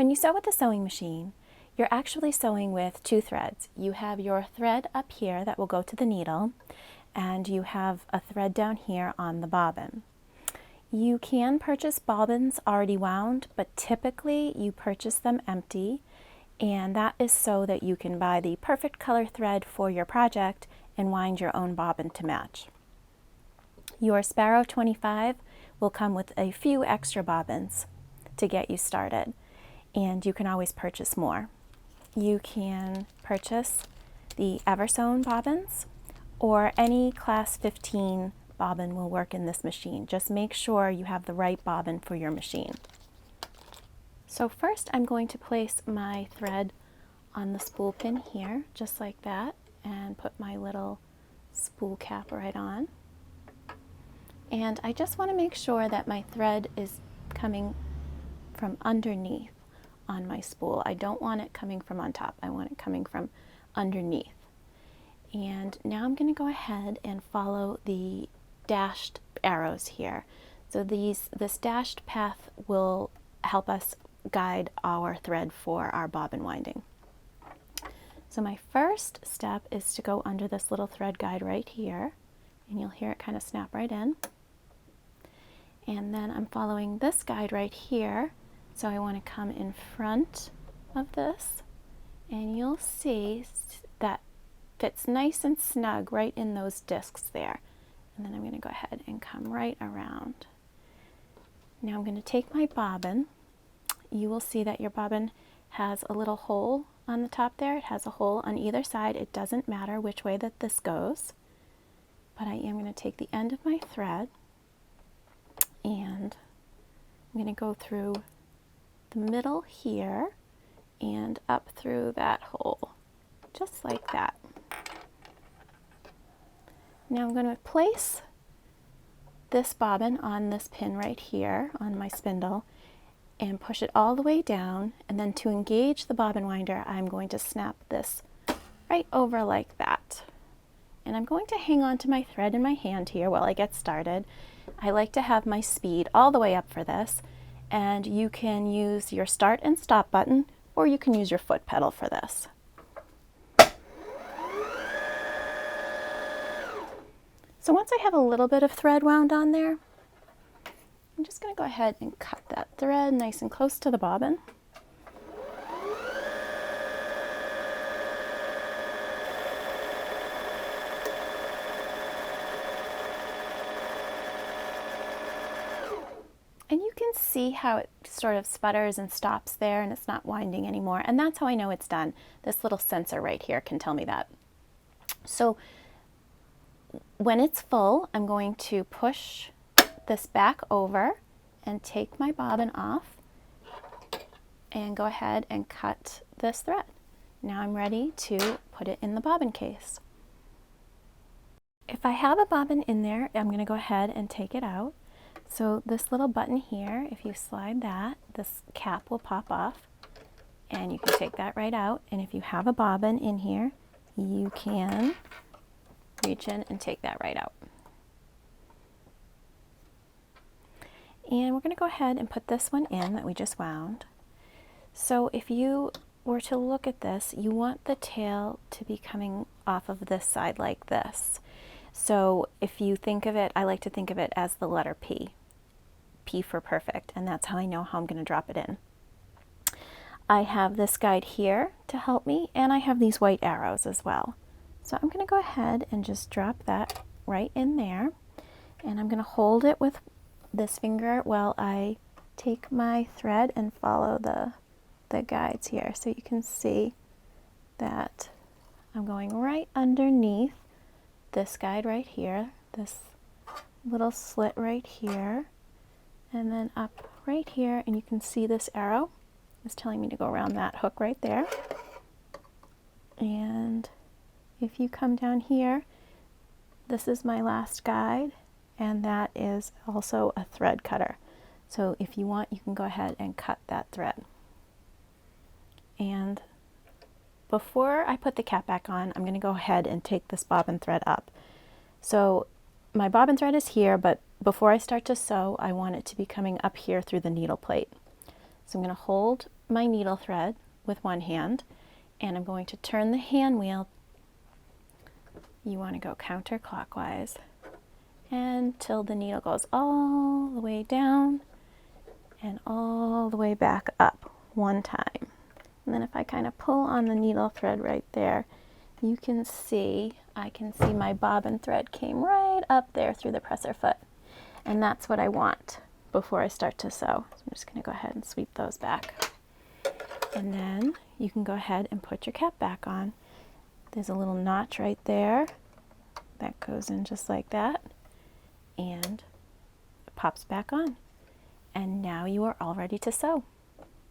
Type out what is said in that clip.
When you sew with a sewing machine, you're actually sewing with two threads. You have your thread up here that will go to the needle, and you have a thread down here on the bobbin. You can purchase bobbins already wound, but typically you purchase them empty, and that is so that you can buy the perfect color thread for your project and wind your own bobbin to match. Your Sparrow 25 will come with a few extra bobbins to get you started, and you can always purchase more. You can purchase the EverSewn bobbins, or any class 15 bobbin will work in this machine. Just make sure you have the right bobbin for your machine. So first I'm going to place my thread on the spool pin here, just like that, and put my little spool cap right on. And I just want to make sure that my thread is coming from underneath on my spool. I don't want it coming from on top. I want it coming from underneath. And now I'm going to go ahead and follow the dashed arrows here. So this dashed path will help us guide our thread for our bobbin winding. So my first step is to go under this little thread guide right here, and you'll hear it kind of snap right in. And then I'm following this guide right here. So I want to come in front of this, and you'll see that fits nice and snug right in those discs there. And then I'm going to go ahead and come right around. Now I'm going to take my bobbin. You will see that your bobbin has a little hole on the top there. It has a hole on either side. It doesn't matter which way that this goes, but I am going to take the end of my thread, and I'm going to go through the middle here and up through that hole, just like that. Now I'm going to place this bobbin on this pin right here on my spindle and push it all the way down, and then to engage the bobbin winder I'm going to snap this right over like that. And I'm going to hang on to my thread in my hand here while I get started. I like to have my speed all the way up for this, and you can use your start and stop button, or you can use your foot pedal for this. So once I have a little bit of thread wound on there, I'm just going to go ahead and cut that thread nice and close to the bobbin. And you can see how it sort of sputters and stops there, and it's not winding anymore. And that's how I know it's done. This little sensor right here can tell me that. So when it's full, I'm going to push this back over and take my bobbin off and go ahead and cut this thread. Now I'm ready to put it in the bobbin case. If I have a bobbin in there, I'm going to go ahead and take it out. So this little button here, if you slide that, this cap will pop off, and you can take that right out. And if you have a bobbin in here, you can reach in and take that right out. And we're going to go ahead and put this one in that we just wound. So if you were to look at this, you want the tail to be coming off of this side like this. So if you think of it, I like to think of it as the letter P. P for perfect, and that's how I know how I'm going to drop it in. I have this guide here to help me, and I have these white arrows as well. So I'm going to go ahead and just drop that right in there, and I'm going to hold it with this finger while I take my thread and follow the guides here. So you can see that I'm going right underneath this guide right here, this little slit right here, and then up right here, and you can see this arrow is telling me to go around that hook right there. And if you come down here, this is my last guide, and that is also a thread cutter. So if you want, you can go ahead and cut that thread. And before I put the cap back on, I'm going to go ahead and take this bobbin thread up. So my bobbin thread is here, but before I start to sew, I want it to be coming up here through the needle plate. So I'm going to hold my needle thread with one hand, and I'm going to turn the hand wheel. You want to go counterclockwise until the needle goes all the way down and all the way back up one time. And then if I kind of pull on the needle thread right there, you can see, I can see my bobbin thread came right up there through the presser foot. And that's what I want before I start to sew. So I'm just going to go ahead and sweep those back. And then you can go ahead and put your cap back on. There's a little notch right there that goes in just like that, and it pops back on. And now you are all ready to sew.